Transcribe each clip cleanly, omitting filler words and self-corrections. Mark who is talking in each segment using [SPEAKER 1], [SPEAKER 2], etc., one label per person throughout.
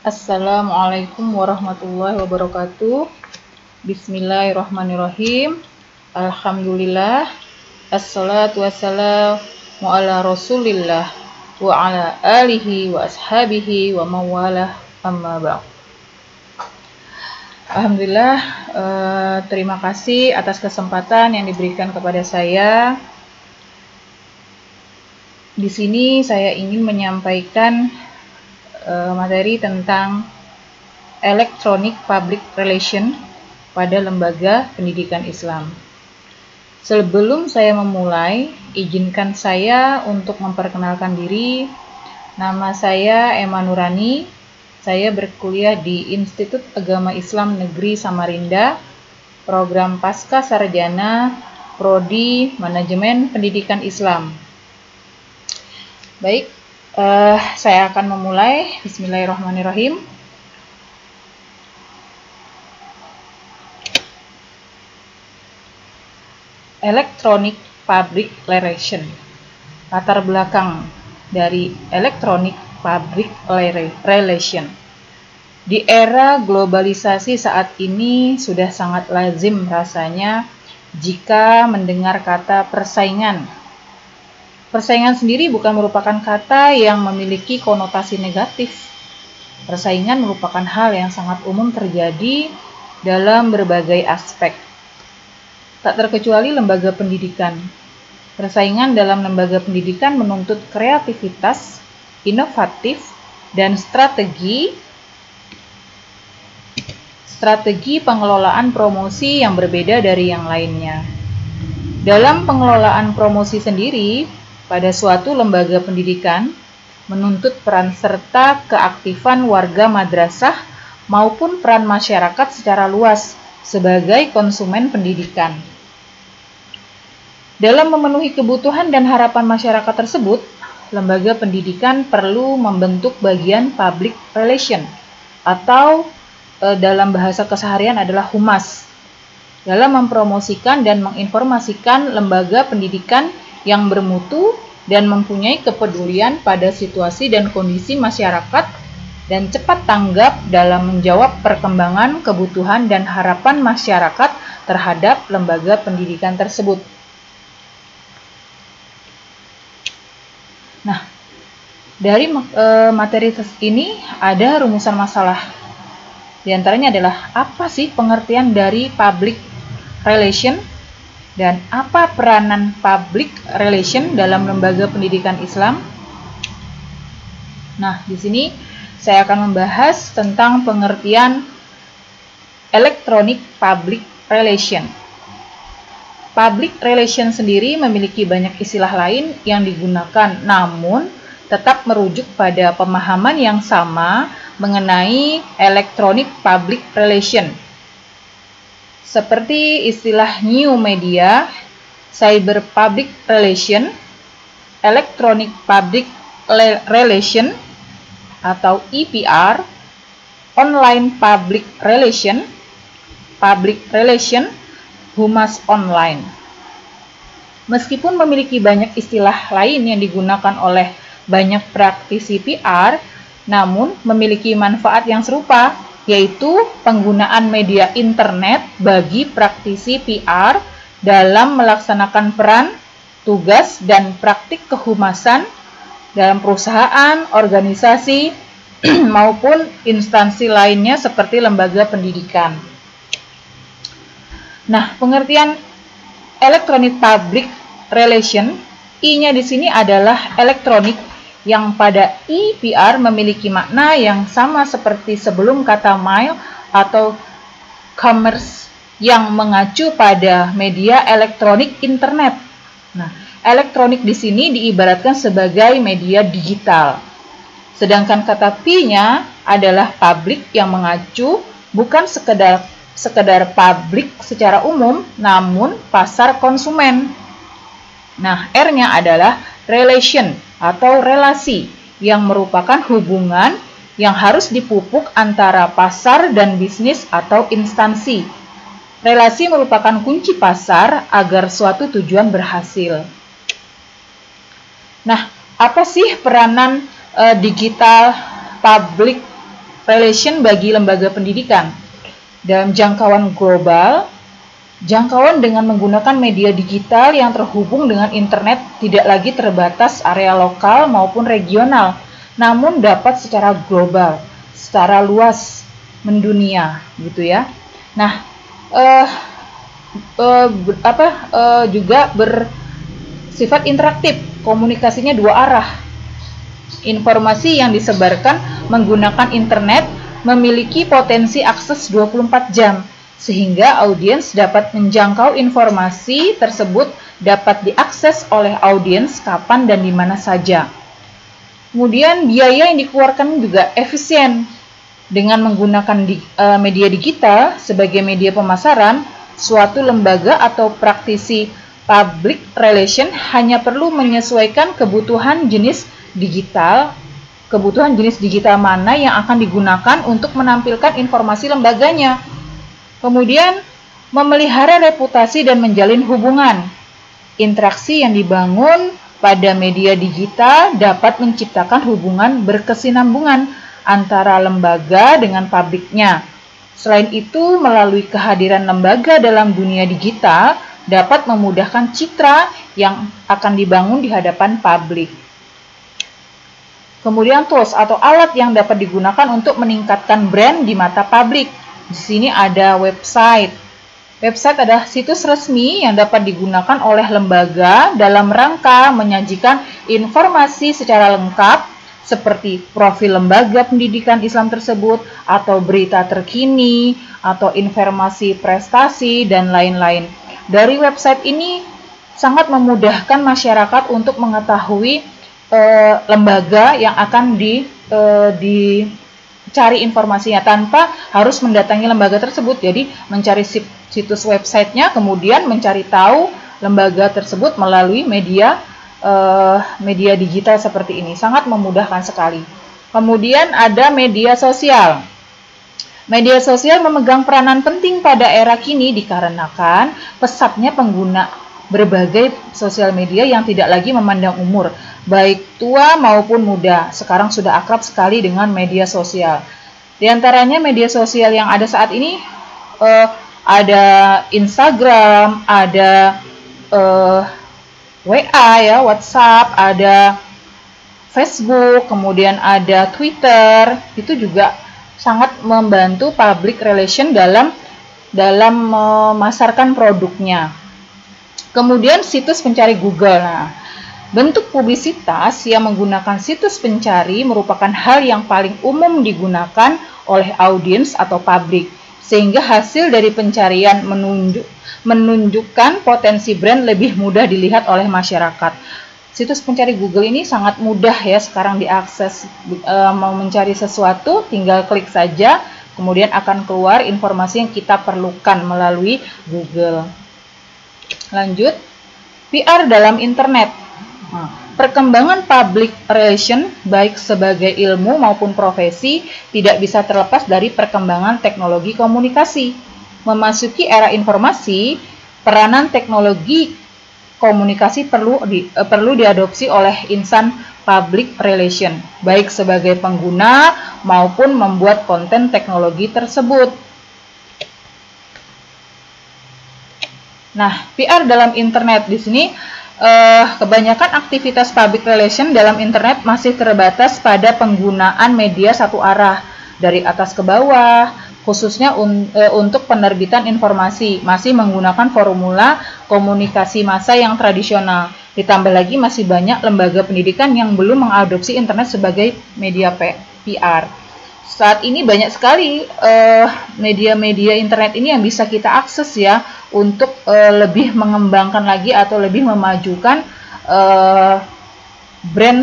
[SPEAKER 1] Assalamualaikum warahmatullahi wabarakatuh. Bismillahirrahmanirrahim. Alhamdulillah. Assalatu wassalamu ala rasulillah wa ala alihi wa ashabihi wa mawalah amma ba'd. Alhamdulillah, terima kasih atas kesempatan yang diberikan kepada saya. Di sini saya ingin menyampaikan materi tentang Electronic Public Relation pada lembaga pendidikan Islam. Sebelum saya memulai, izinkan saya untuk memperkenalkan diri. Nama saya Emma Nurani. Saya berkuliah di Institut Agama Islam Negeri Samarinda, program Pasca Sarjana, Prodi Manajemen Pendidikan Islam. Baik, saya akan memulai. Bismillahirrahmanirrahim. Electronic Public Relation. Latar belakang dari Electronic Public Relation. Di era globalisasi saat ini sudah sangat lazim rasanya jika mendengar kata persaingan. Persaingan sendiri bukan merupakan kata yang memiliki konotasi negatif. Persaingan merupakan hal yang sangat umum terjadi dalam berbagai aspek. Tak terkecuali lembaga pendidikan. Persaingan dalam lembaga pendidikan menuntut kreativitas, inovatif, dan strategi pengelolaan promosi yang berbeda dari yang lainnya. Dalam pengelolaan promosi sendiri, pada suatu lembaga pendidikan menuntut peran serta keaktifan warga madrasah maupun peran masyarakat secara luas sebagai konsumen pendidikan. Dalam memenuhi kebutuhan dan harapan masyarakat tersebut, lembaga pendidikan perlu membentuk bagian public relation atau dalam bahasa keseharian adalah humas dalam mempromosikan dan menginformasikan lembaga pendidikan yang bermutu dan mempunyai kepedulian pada situasi dan kondisi masyarakat dan cepat tanggap dalam menjawab perkembangan kebutuhan dan harapan masyarakat terhadap lembaga pendidikan tersebut. Nah, dari materi ini ada rumusan masalah. Di antaranya adalah apa sih pengertian dari public relation dan apa peranan public relation dalam lembaga pendidikan Islam? Nah, di sini saya akan membahas tentang pengertian electronic public relation. Public relation sendiri memiliki banyak istilah lain yang digunakan, namun tetap merujuk pada pemahaman yang sama mengenai electronic public relation. Seperti istilah new media, cyber public relation, electronic public relation atau EPR, online public relation, humas online. Meskipun memiliki banyak istilah lain yang digunakan oleh banyak praktisi PR, namun memiliki manfaat yang serupa, yaitu penggunaan media internet bagi praktisi PR dalam melaksanakan peran, tugas, dan praktik kehumasan dalam perusahaan, organisasi, maupun instansi lainnya seperti lembaga pendidikan. Nah, pengertian electronic public relation, I-nya di sini adalah elektronik, yang pada EPR memiliki makna yang sama seperti sebelum kata mail atau commerce yang mengacu pada media elektronik internet. Nah, elektronik di sini diibaratkan sebagai media digital. Sedangkan kata P-nya adalah public yang mengacu bukan sekedar publik secara umum, namun pasar konsumen. Nah, R-nya adalah relation atau relasi yang merupakan hubungan yang harus dipupuk antara pasar dan bisnis atau instansi. Relasi merupakan kunci pasar agar suatu tujuan berhasil. Nah, apa sih peranan digital public relation bagi lembaga pendidikan. Dalam jangkauan global, jangkauan dengan menggunakan media digital yang terhubung dengan internet tidak lagi terbatas area lokal maupun regional, namun dapat secara global, secara luas mendunia, gitu ya. Nah, juga bersifat interaktif, komunikasinya dua arah. Informasi yang disebarkan menggunakan internet memiliki potensi akses 24 jam, sehingga audiens dapat menjangkau informasi tersebut dapat diakses oleh audiens kapan dan di mana saja. Kemudian biaya yang dikeluarkan juga efisien. Dengan menggunakan media digital sebagai media pemasaran, suatu lembaga atau praktisi public relation hanya perlu menyesuaikan kebutuhan jenis digital mana yang akan digunakan untuk menampilkan informasi lembaganya. Kemudian, memelihara reputasi dan menjalin hubungan. Interaksi yang dibangun pada media digital dapat menciptakan hubungan berkesinambungan antara lembaga dengan publiknya. Selain itu, melalui kehadiran lembaga dalam dunia digital dapat memudahkan citra yang akan dibangun di hadapan publik. Kemudian tools atau alat yang dapat digunakan untuk meningkatkan brand di mata publik. Di sini ada website. Website adalah situs resmi yang dapat digunakan oleh lembaga dalam rangka menyajikan informasi secara lengkap seperti profil lembaga pendidikan Islam tersebut, atau berita terkini, atau informasi prestasi, dan lain-lain. Dari website ini sangat memudahkan masyarakat untuk mengetahui lembaga yang akan dicari informasinya tanpa harus mendatangi lembaga tersebut. Jadi mencari situs websitenya, kemudian mencari tahu lembaga tersebut melalui media digital seperti ini. Sangat memudahkan sekali. Kemudian ada media sosial. Media sosial memegang peranan penting pada era kini dikarenakan pesatnya pengguna berbagai sosial media yang tidak lagi memandang umur, baik tua maupun muda. Sekarang sudah akrab sekali dengan media sosial. Di antaranya media sosial yang ada saat ini ada Instagram, ada WA ya, WhatsApp, ada Facebook, kemudian ada Twitter. Itu juga sangat membantu public relation dalam memasarkan produknya. Kemudian situs pencari Google. Nah, bentuk publisitas yang menggunakan situs pencari merupakan hal yang paling umum digunakan oleh audiens atau publik, sehingga hasil dari pencarian menunjukkan potensi brand lebih mudah dilihat oleh masyarakat. Situs pencari Google ini sangat mudah ya sekarang diakses. Mau mencari sesuatu tinggal klik saja, kemudian akan keluar informasi yang kita perlukan melalui Google. Lanjut, PR dalam internet. Perkembangan public relation baik sebagai ilmu maupun profesi tidak bisa terlepas dari perkembangan teknologi komunikasi. Memasuki era informasi, peranan teknologi komunikasi perlu diadopsi oleh insan public relation, baik sebagai pengguna maupun membuat konten teknologi tersebut. Nah, PR dalam internet di sini kebanyakan aktivitas public relation dalam internet masih terbatas pada penggunaan media satu arah dari atas ke bawah, khususnya untuk penerbitan informasi, masih menggunakan formula komunikasi massa yang tradisional. Ditambah lagi masih banyak lembaga pendidikan yang belum mengadopsi internet sebagai media PR. Saat ini banyak sekali media-media internet ini yang bisa kita akses ya untuk lebih mengembangkan lagi atau lebih memajukan brand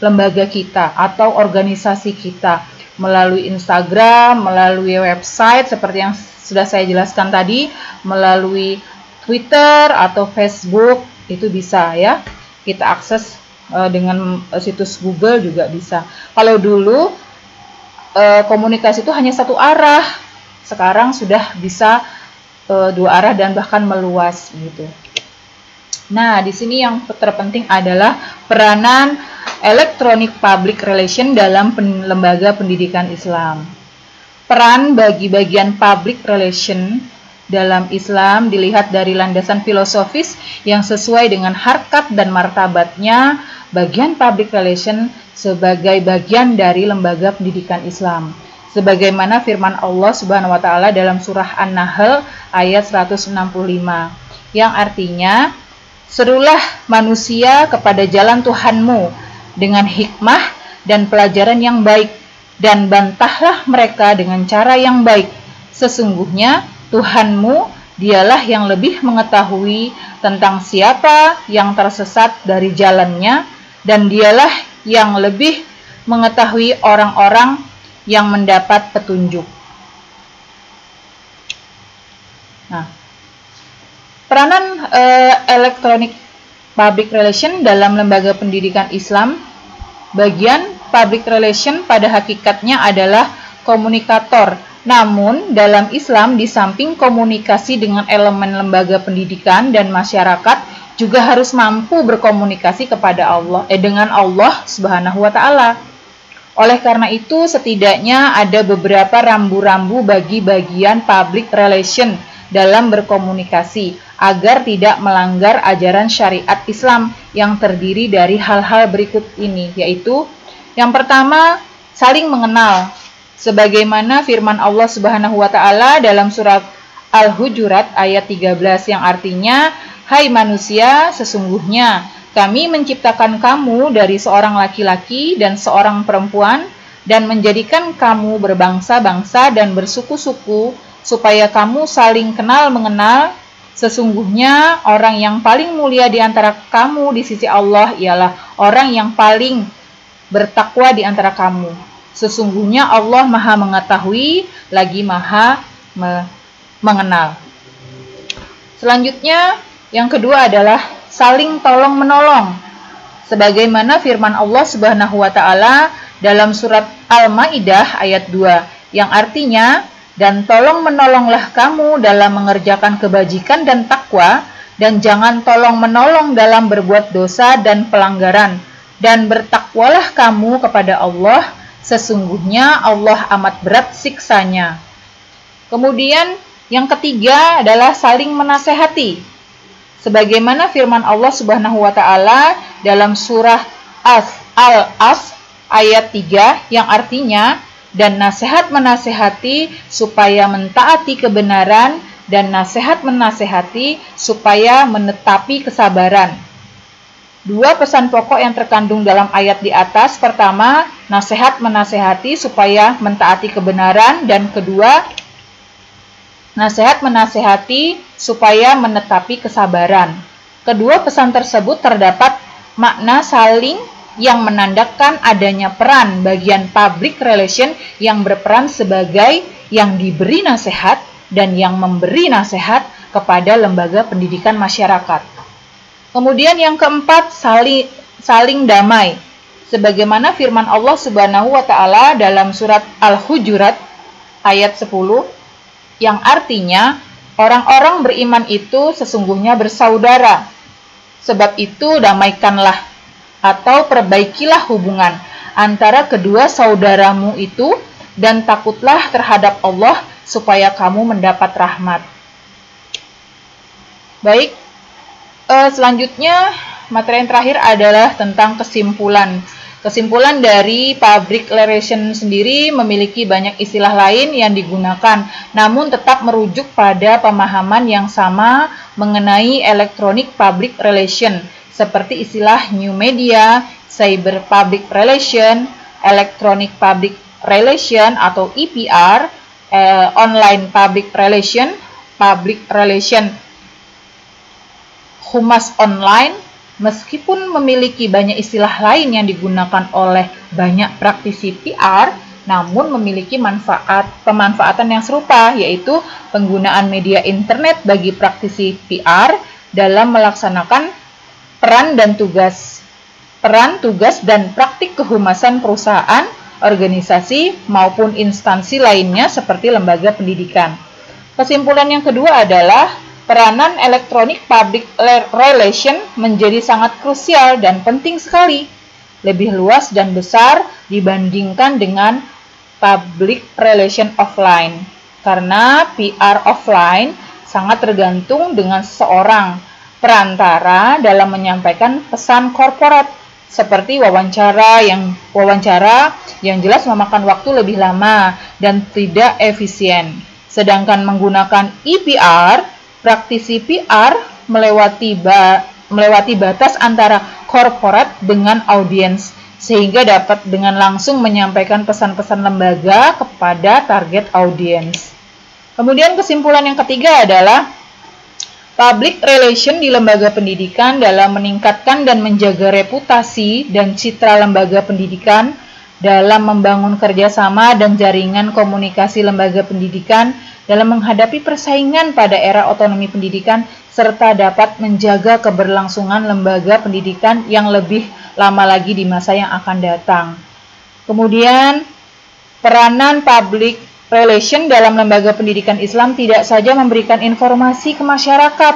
[SPEAKER 1] lembaga kita atau organisasi kita melalui Instagram, melalui website seperti yang sudah saya jelaskan tadi, melalui Twitter atau Facebook itu bisa ya kita akses. Dengan situs Google juga bisa. Kalau dulu komunikasi itu hanya satu arah, sekarang sudah bisa dua arah dan bahkan meluas gitu. Nah, di sini yang terpenting adalah peranan Electronic Public Relation dalam lembaga pendidikan Islam. Peran bagi bagian public relation dalam Islam dilihat dari landasan filosofis yang sesuai dengan harkat dan martabatnya bagian public relation sebagai bagian dari lembaga pendidikan Islam. Sebagaimana firman Allah Subhanahu wa taala dalam surah An-Nahl ayat 165 yang artinya, serulah manusia kepada jalan Tuhanmu dengan hikmah dan pelajaran yang baik, dan bantahlah mereka dengan cara yang baik. Sesungguhnya Tuhanmu dialah yang lebih mengetahui tentang siapa yang tersesat dari jalannya, dan dialah yang lebih mengetahui orang-orang yang mendapat petunjuk. Nah, peranan electronic public relation dalam lembaga pendidikan Islam. Bagian public relation pada hakikatnya adalah komunikator. Namun, dalam Islam di samping komunikasi dengan elemen lembaga pendidikan dan masyarakat, juga harus mampu berkomunikasi dengan Allah Subhanahu wa taala. Oleh karena itu, setidaknya ada beberapa rambu-rambu bagi bagian public relation dalam berkomunikasi agar tidak melanggar ajaran syariat Islam yang terdiri dari hal-hal berikut ini, yaitu yang pertama, saling mengenal. Sebagaimana firman Allah Subhanahu wa taala dalam surat Al-Hujurat ayat 13 yang artinya, "Hai manusia, sesungguhnya kami menciptakan kamu dari seorang laki-laki dan seorang perempuan dan menjadikan kamu berbangsa-bangsa dan bersuku-suku supaya kamu saling kenal mengenal. Sesungguhnya orang yang paling mulia di antara kamu di sisi Allah ialah orang yang paling bertakwa di antara kamu. Sesungguhnya Allah Maha mengetahui lagi Maha mengenal." Selanjutnya, yang kedua adalah saling tolong-menolong. Sebagaimana firman Allah Subhanahu wa taala dalam surat Al-Maidah ayat 2 yang artinya, "Dan tolong-menolonglah kamu dalam mengerjakan kebajikan dan takwa, dan jangan tolong-menolong dalam berbuat dosa dan pelanggaran, dan bertakwalah kamu kepada Allah, sesungguhnya Allah amat berat siksanya." Kemudian yang ketiga adalah saling menasehati. Sebagaimana firman Allah Subhanahu wa taala dalam surah Al-As ayat 3 yang artinya, "Dan nasihat menasehati supaya mentaati kebenaran, dan nasihat menasehati supaya menetapi kesabaran." Dua pesan pokok yang terkandung dalam ayat di atas. Pertama, nasihat menasehati supaya mentaati kebenaran, dan kedua, nasihat menasehati supaya menetapi kesabaran. Kedua pesan tersebut terdapat makna saling yang menandakan adanya peran bagian public relation yang berperan sebagai yang diberi nasihat dan yang memberi nasihat kepada lembaga pendidikan masyarakat. Kemudian yang keempat, saling damai. Sebagaimana firman Allah Subhanahu wa taala dalam surat Al-Hujurat ayat 10 yang artinya, orang-orang beriman itu sesungguhnya bersaudara. Sebab itu damaikanlah atau perbaikilah hubungan antara kedua saudaramu itu, dan takutlah terhadap Allah supaya kamu mendapat rahmat. Baik, selanjutnya materi yang terakhir adalah tentang kesimpulan. Kesimpulan dari public relation sendiri memiliki banyak istilah lain yang digunakan, namun tetap merujuk pada pemahaman yang sama mengenai electronic public relation, seperti istilah new media, cyber public relation, electronic public relation atau EPR, online public relation humas online. Meskipun memiliki banyak istilah lain yang digunakan oleh banyak praktisi PR, namun memiliki pemanfaatan yang serupa, yaitu penggunaan media internet bagi praktisi PR dalam melaksanakan peran, tugas, dan praktik kehumasan perusahaan, organisasi, maupun instansi lainnya seperti lembaga pendidikan. Kesimpulan yang kedua adalah peranan electronic public relation menjadi sangat krusial dan penting sekali. lebih luas dan besar dibandingkan dengan public relation offline. Karena PR offline sangat tergantung dengan seorang perantara dalam menyampaikan pesan korporat, seperti wawancara yang jelas memakan waktu lebih lama dan tidak efisien. Sedangkan menggunakan EPR, praktisi PR melewati batas antara korporat dengan audiens, sehingga dapat dengan langsung menyampaikan pesan-pesan lembaga kepada target audiens. Kemudian kesimpulan yang ketiga adalah public relation di lembaga pendidikan dalam meningkatkan dan menjaga reputasi dan citra lembaga pendidikan, dalam membangun kerjasama dan jaringan komunikasi lembaga pendidikan dalam menghadapi persaingan pada era otonomi pendidikan, serta dapat menjaga keberlangsungan lembaga pendidikan yang lebih lama lagi di masa yang akan datang. Kemudian, peranan public relation dalam lembaga pendidikan Islam tidak saja memberikan informasi ke masyarakat,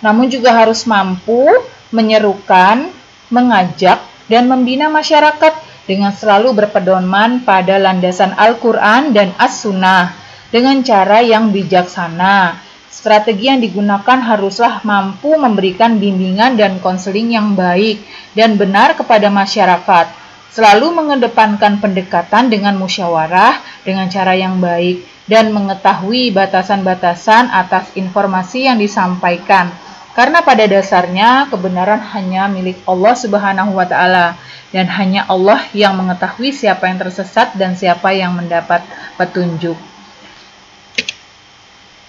[SPEAKER 1] namun juga harus mampu menyerukan, mengajak, dan membina masyarakat dengan selalu berpedoman pada landasan Al-Quran dan As-Sunnah dengan cara yang bijaksana. Strategi yang digunakan haruslah mampu memberikan bimbingan dan konseling yang baik dan benar kepada masyarakat, selalu mengedepankan pendekatan dengan musyawarah dengan cara yang baik dan mengetahui batasan-batasan atas informasi yang disampaikan. Karena pada dasarnya kebenaran hanya milik Allah Subhanahu wa Ta'ala, dan hanya Allah yang mengetahui siapa yang tersesat dan siapa yang mendapat petunjuk.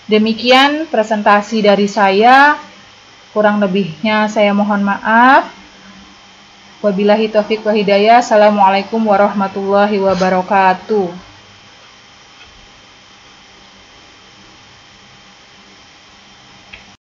[SPEAKER 1] Demikian presentasi dari saya. Kurang lebihnya saya mohon maaf. Wabillahi taufiq wa hidayah. Assalamualaikum warahmatullahi wabarakatuh.